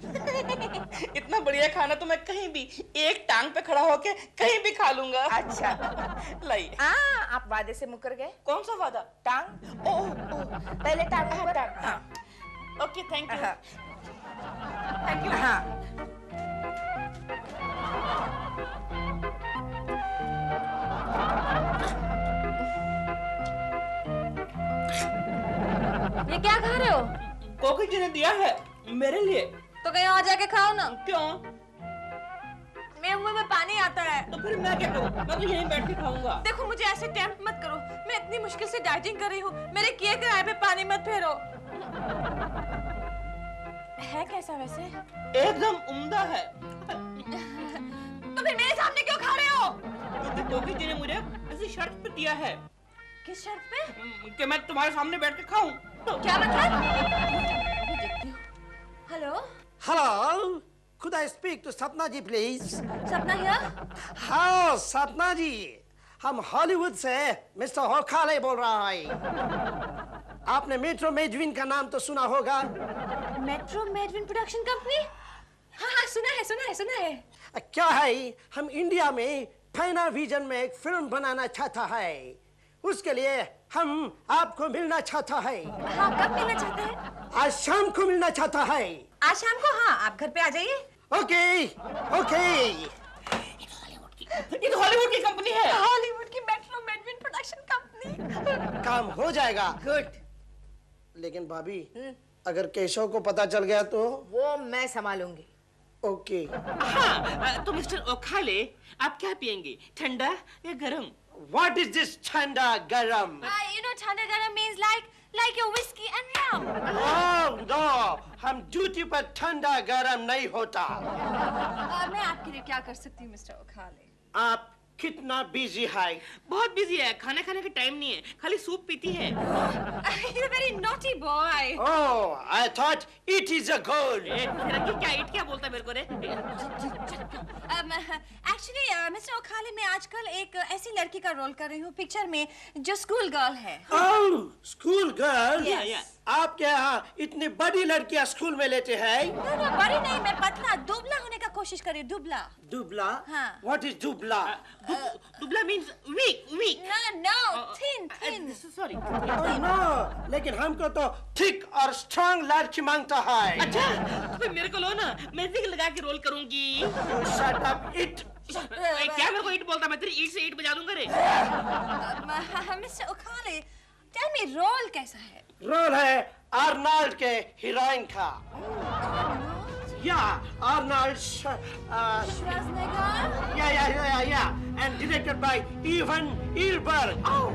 इतना बढ़िया खाना तो मैं कहीं भी एक टांग पे खड़ा होके कहीं भी खा लूंगा। अच्छा, लाइए। आप वादे से मुकर गए? कौन सा वादा? टांग। ओह, पहले टांग ऊपर। हाँ। Okay, thank you. Thank you. हाँ। ये क्या खा रहे हो? कोकी जी ने दिया है मेरे लिए। तो कहीं और जाके खाओ ना। क्यों? मेरे मुंह में पानी आता है। तो फिर मैं क्या करूं? मैं तो यहीं बैठ के खाऊंगा। देखो, मुझे ऐसे टेम्प्ट मत करो, मैं इतनी मुश्किल से डाइटिंग कर रही हूँ, मेरे किए कराए पे पानी मत फेरो। है कैसा वैसे? एकदम उम्दा है। तो फिर मेरे सामने क्यों खा रहे हो? क्योंकि कोकी जी ने मुझे इसी शर्त पे दिया है। किस शर्त पे? कि मैं तुम्हारे सामने बैठ के खाऊं। तो क्या मतलब? देखती हूँ। Hello. Hello, could I speak to सपना जी प्लीज? सपना हियर? हाँ सपना जी, हम हॉलीवुड से मिस्टर होखाले बोल रहा है। आपने मेट्रो मेडविन का नाम तो सुना होगा। Metro Medwin production company? हाँ, सुना है। क्या है, हम इंडिया में फाइना विजन में एक फिल्म बनाना चाहता है, उसके लिए हम आपको मिलना चाहता है। हाँ, कब मिलना चाहते हैं? आज शाम को मिलना चाहता है। आज शाम को? हाँ, आप घर पे आ जाइए। ओके। ये तो हॉलीवुड की कंपनी है। हॉलीवुड की मेट्रो मेडविन प्रोडक्शन कंपनी। काम हो जाएगा। गुड। लेकिन भाभी, अगर केशव को पता चल गया तो? वो मैं संभालूंगी। ओके। हाँ, तो मिस्टर ओखाले, आप क्या पियेंगे, ठंडा या गरम? What is this ठंडा गरम? You know, ठंडा गरम means like your whiskey and rum. Oh no, हम ड्यूटी पर ठंडा गरम नहीं होता। मैं आपके लिए क्या कर सकती हूँ, मिस्टर ओखाले? आप कितना बिजी है? बहुत बिजी है, खाना खाने का टाइम नहीं है, खाली सूप पीती है। You're a very naughty boy. Oh, I thought it is a goal. क्या बोलता है मेरे को रे? Actually, मिस्टर ओखाले, मैं आजकल एक ऐसी लड़की का रोल कर रही हूँ पिक्चर में जो स्कूल गर्ल है। Oh, school girl? Yes. आपके यहाँ इतनी बड़ी लड़कियाँ स्कूल में लेते हैं? No, बड़ी नहीं, मैं पतला दुबला होने का कोशिश कर रही हूँ, दुबला। दुबला? हाँ। What is दुबला? दुबला means weak. No, thin. Sorry. Oh no, लेकिन हमको तो थिक और स्ट्रांग लड़की मांगता है। अच्छा, तो फिर मेरे को लो ना, मैं विग लगा के रोल करूंगी। Shut up, it. क्या मेरे को ईट बोलता, मैं तेरी ईट से ईट बजा दूंगा रे। मिस्टर ओखाले, टेल मी, रोल कैसा है? रोल है आर्नल्ड के हीरोइन का। Yeah, Arnold Schwarzenegger? yeah, and directed by Ivan Eilberg. Oh,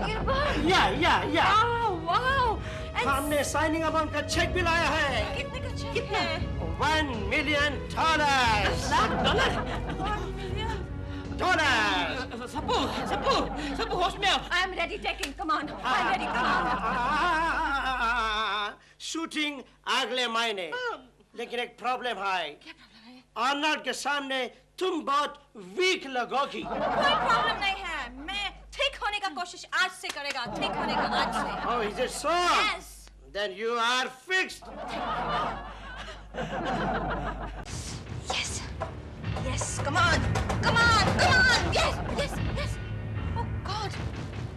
Eilberg? Yeah. Oh, wow. And हमने साइनिंग अमाउंट का चेक भी लाया है। कितने का चेक है? $1 million. $1 सबू होश में आओ। I am ready, taking. Come on. I'm ready. Come on. Shooting अगले महीने, लेकिन एक प्रॉब्लम है। क्या प्रॉब्लम है? आर्नल्ड के सामने तुम बहुत वीक लगोगी। कोई प्रॉब्लम नहीं है। मैं ठीक होने का कोशिश आज से करेगा। ठीक होने का आज से। Oh, is it so? Yes. Then you are fixed. Yes. Come on. Yes. Oh God.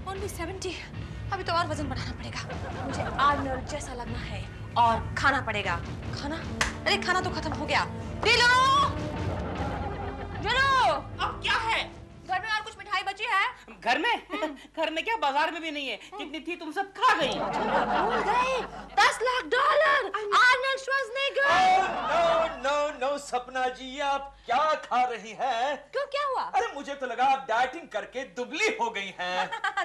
Only 70. अभी तो और वजन बढ़ाना पड़ेगा। मुझे आर्नल्ड जैसा लगना है और खाना पड़ेगा। खाना? अरे खाना तो खत्म हो गया। दिलो! अब क्या है? घर में और कुछ मिठाई बची है? घर में? घर में क्या, बाजार में भी नहीं है। जितनी थी तुम सब खा गई। भूल गए। $10 lakh. Arnold Schwarzenegger. No Sapna जी, आप क्या खा रही हैं? क्यों, क्या हुआ? अरे मुझे तो लगा आप डाइटिंग करके दुबली हो गई हैं।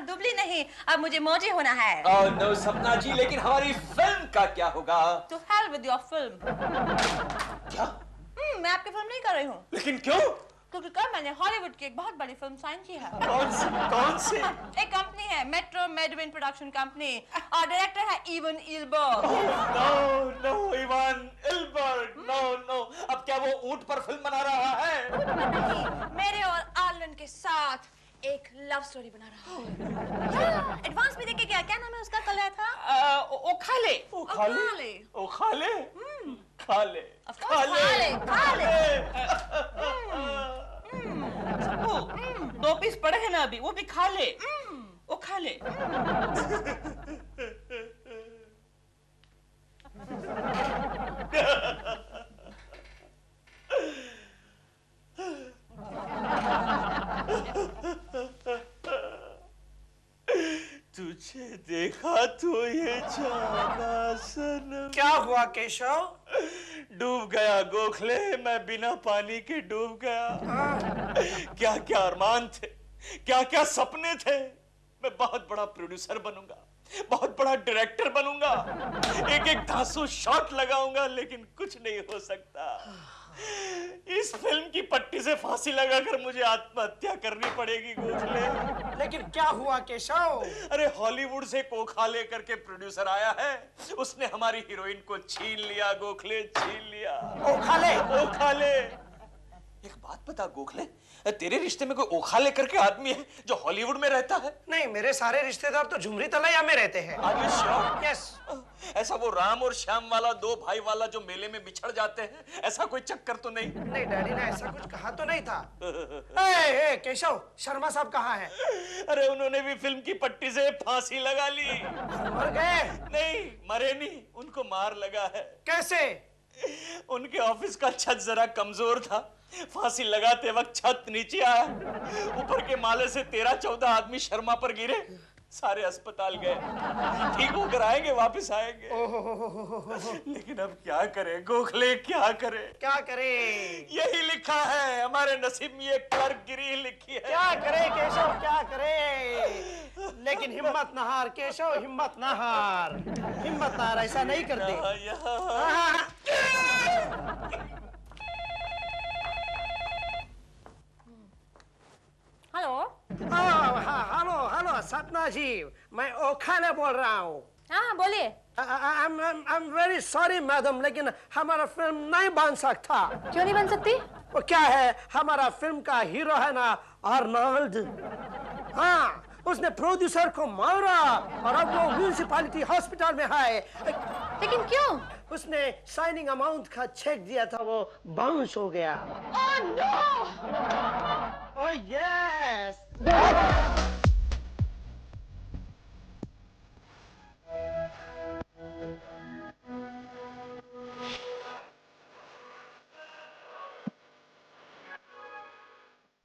दुबली नहीं, अब मुझे मोटी होना है। नो सपना जी, लेकिन हमारी फिल्म का क्या होगा? To hell with your film. क्या? मैं आपकी फिल्म नहीं कर रही हूँ। लेकिन क्यों? क्योंकि कल मैंने हॉलीवुड की एक बहुत बड़ी फिल्म साइन की है। कौन सी? एक कंपनी है, मेट्रो मेडविन प्रोडक्शन कंपनी, और डायरेक्टर है Ivan Ilberg. No Ivan Ilberg, no. अब क्या वो ऊंट पर फिल्म बना रहा है? नहीं, मेरे और आर्लन के साथ एक लव स्टोरी बना रहा है। एडवांस में देखे क्या नाम है उसका, कल आया था? ओखाले। सबू, 2 पीस पड़े हैं ना अभी, वो भी खा ले। वो खा ले। तुझे देखा तो ये जाना सनम। क्या हुआ केशव? डूब गया गोखले, मैं बिना पानी के डूब गया। क्या क्या अरमान थे, क्या क्या सपने थे। मैं बहुत बड़ा प्रोड्यूसर बनूंगा, बहुत बड़ा डायरेक्टर बनूंगा, एक धांसू शॉट लगाऊंगा, लेकिन कुछ नहीं हो सकता। इस फिल्म की पट्टी से फांसी लगाकर मुझे आत्महत्या करनी पड़ेगी गोखले। लेकिन क्या हुआ केशव? अरे हॉलीवुड से कोखाले करके प्रोड्यूसर आया है, उसने हमारी हीरोइन को छीन लिया गोखले, छीन लिया। ओखाले। एक बात बता गोखले, तेरे रिश्ते में कोई ओखाले करके आदमी है जो हॉलीवुड में रहता है? नहीं, मेरे सारे रिश्तेदार तो झुमरी तलैया में रहते हैं। Are you sure? Yes. ऐसा वो राम और श्याम वाला 2 भाई वाला जो मेले में बिछड़ जाते हैं, ऐसा कोई चक्कर तो नहीं? नहीं, डैडी ने ऐसा कुछ कहा तो नहीं था। केशव, शर्मा साहब कहाँ हैं? अरे उन्होंने भी फिल्म की पट्टी से फांसी लगा ली। मर गए? नहीं, मरे नहीं, उनको मार लगा है। कैसे? उनके ऑफिस का छत जरा कमजोर था, फांसी लगाते वक्त छत नीचे आया, ऊपर के माले से 13-14 आदमी शर्मा पर गिरे, सारे अस्पताल गए, ठीक होकर आएंगे, वापस आएंगे। लेकिन अब क्या करें गोखले, क्या करें? यही लिखा है हमारे नसीब में, ये क्लर्क गिरी लिखी है। क्या करे केशव, क्या करे? लेकिन हिम्मत न हार केशव, हिम्मत न हार, ऐसा नहीं करते। हेलो सपना जी, मैं ओखाले बोल रहा हूँ। हाँ, बोलिए। I'm very sorry मैडम, लेकिन हमारा फिल्म नहीं बन सकता। क्यों नहीं बन सकती? वो क्या है, हमारा फिल्म का हीरो है ना आर्नल्ड। हाँ, उसने प्रोड्यूसर को मारा और अब वो म्यूनिसिपैलिटी हॉस्पिटल में है। लेकिन क्यों? उसने साइनिंग अमाउंट का चेक दिया था, वो बाउंस हो गया। Oh no! Oh yes!